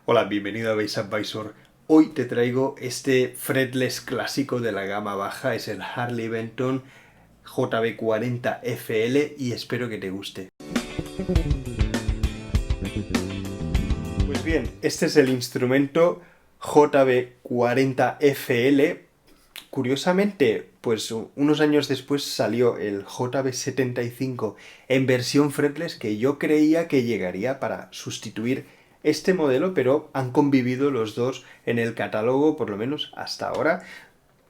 Hola, bienvenido a Bass Advisor. Hoy te traigo este fretless clásico de la gama baja, es el Harley Benton JB40 FL y espero que te guste. Pues bien, este es el instrumento JB40 FL. Curiosamente, pues unos años después salió el JB75 en versión fretless que yo creía que llegaría para sustituir este modelo, pero han convivido los dos en el catálogo, por lo menos hasta ahora.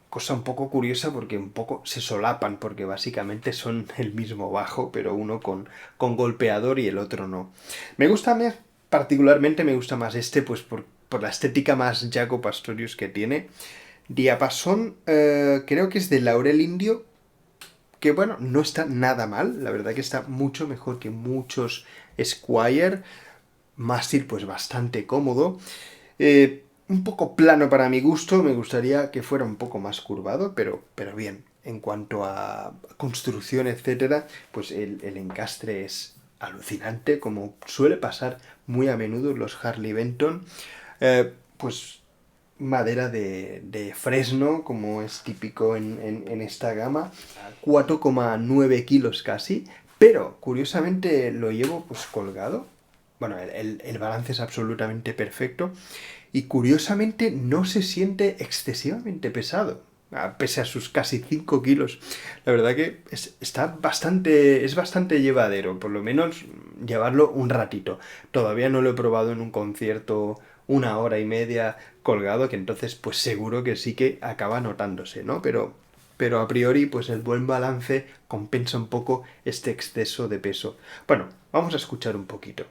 Cosa un poco curiosa porque un poco se solapan, porque básicamente son el mismo bajo, pero uno con golpeador y el otro no. Me gusta más, particularmente me gusta más este, pues por la estética más Jaco Pastorius que tiene. Diapasón, creo que es de Laurel Indio, que bueno, no está nada mal, la verdad que está mucho mejor que muchos Squier. Mástil pues bastante cómodo. Un poco plano para mi gusto, me gustaría que fuera un poco más curvado, pero bien. En cuanto a construcción, etcétera, pues el encastre es alucinante, como suele pasar muy a menudo en los Harley Benton. Pues madera de fresno, como es típico en esta gama, 4,9 kilos casi, pero curiosamente lo llevo pues colgado. Bueno, el balance es absolutamente perfecto y curiosamente no se siente excesivamente pesado, pese a sus casi 5 kilos. La verdad que es bastante llevadero, por lo menos llevarlo un ratito. Todavía no lo he probado en un concierto 1 hora y media colgado, que entonces pues seguro que sí que acaba notándose, ¿no? Pero a priori pues el buen balance compensa un poco este exceso de peso. Bueno, vamos a escuchar un poquito.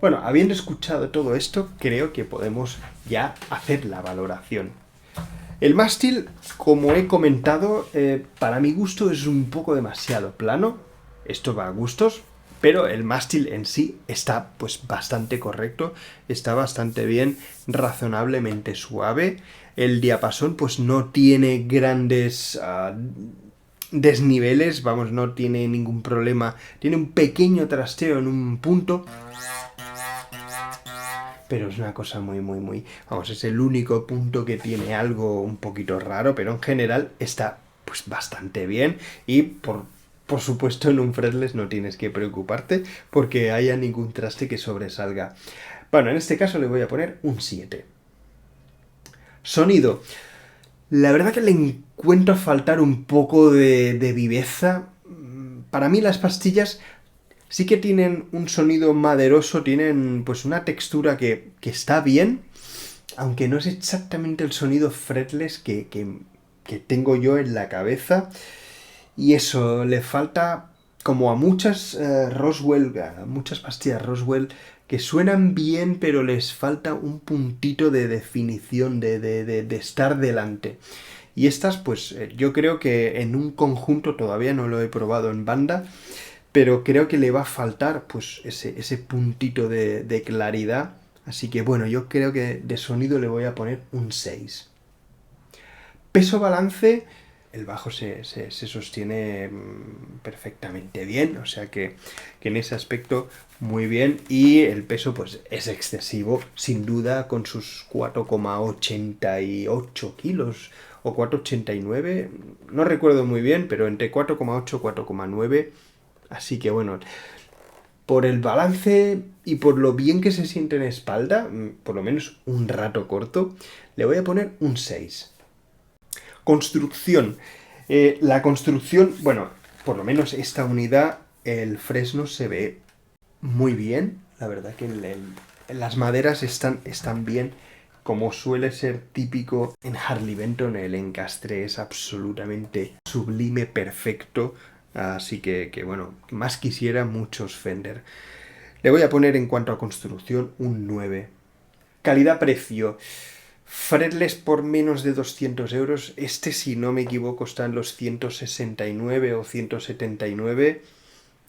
Bueno, habiendo escuchado todo esto, creo que podemos ya hacer la valoración. El mástil, como he comentado, para mi gusto es un poco demasiado plano. Esto va a gustos, pero el mástil en sí está pues bastante correcto, está bastante bien, razonablemente suave. El diapasón pues no tiene grandes desniveles, vamos, no tiene ningún problema. Tiene un pequeño trasteo en un punto, pero es una cosa muy... Vamos, es el único punto que tiene algo un poquito raro, pero en general está pues bastante bien y por supuesto en un fretless no tienes que preocuparte porque haya ningún traste que sobresalga. Bueno, en este caso le voy a poner un 7. Sonido. La verdad que le encuentro faltar un poco de viveza. Para mí las pastillas sí que tienen un sonido maderoso, tienen pues una textura que está bien, aunque no es exactamente el sonido fretless que tengo yo en la cabeza. Y eso, le falta como a muchas Roswell, a muchas pastillas Roswell que suenan bien, pero les falta un puntito de definición, de estar delante. Y estas, pues yo creo que en un conjunto, todavía no lo he probado en banda, pero creo que le va a faltar pues ese puntito de claridad. Así que bueno, yo creo que de sonido le voy a poner un 6. Peso balance, el bajo se sostiene perfectamente bien, o sea que en ese aspecto muy bien. Y el peso pues es excesivo, sin duda, con sus 4,88 kilos o 4,89, no recuerdo muy bien, pero entre 4,8 y 4,9. Así que bueno, por el balance y por lo bien que se siente en espalda, por lo menos un rato corto, le voy a poner un 6. Construcción. La construcción, bueno, por lo menos esta unidad, el fresno se ve muy bien. La verdad que las maderas están bien. Como suele ser típico en Harley Benton, el encastre es absolutamente sublime, perfecto. Así que bueno, más quisiera muchos Fender. Le voy a poner en cuanto a construcción un 9. Calidad-precio. Fretless por menos de 200 euros. Este, si no me equivoco, está en los 169 o 179.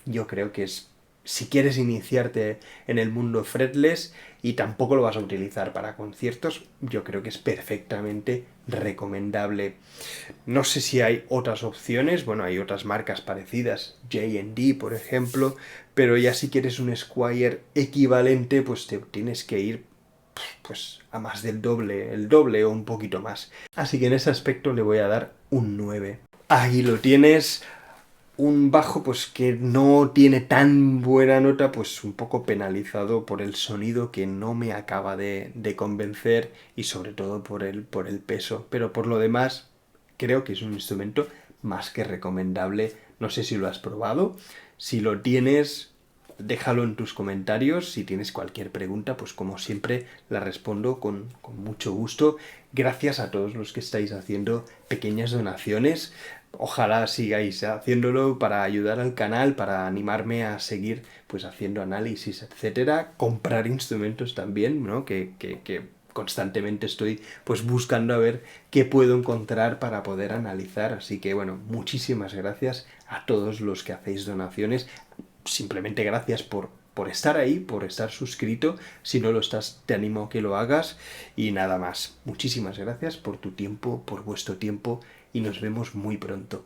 Yo creo que es, si quieres iniciarte en el mundo fretless y tampoco lo vas a utilizar para conciertos, yo creo que es perfectamente recomendable. No sé si hay otras opciones, bueno, hay otras marcas parecidas, J&D por ejemplo, pero ya si quieres un Squier equivalente, pues te tienes que ir pues a más del doble, el doble o un poquito más. Así que en ese aspecto le voy a dar un 9. Ahí lo tienes. Un bajo pues que no tiene tan buena nota, pues un poco penalizado por el sonido que no me acaba de convencer y sobre todo por el peso. Pero por lo demás, creo que es un instrumento más que recomendable. No sé si lo has probado. Si lo tienes, déjalo en tus comentarios. Si tienes cualquier pregunta, pues como siempre la respondo con mucho gusto. Gracias a todos los que estáis haciendo pequeñas donaciones. Ojalá sigáis haciéndolo para ayudar al canal, para animarme a seguir pues haciendo análisis, etcétera. Comprar instrumentos también, ¿no? Que constantemente estoy pues buscando a ver qué puedo encontrar para poder analizar. Así que bueno, muchísimas gracias a todos los que hacéis donaciones. Simplemente gracias por estar ahí, por estar suscrito. Si no lo estás, te animo a que lo hagas. Y nada más. Muchísimas gracias por tu tiempo, por vuestro tiempo y nos vemos muy pronto.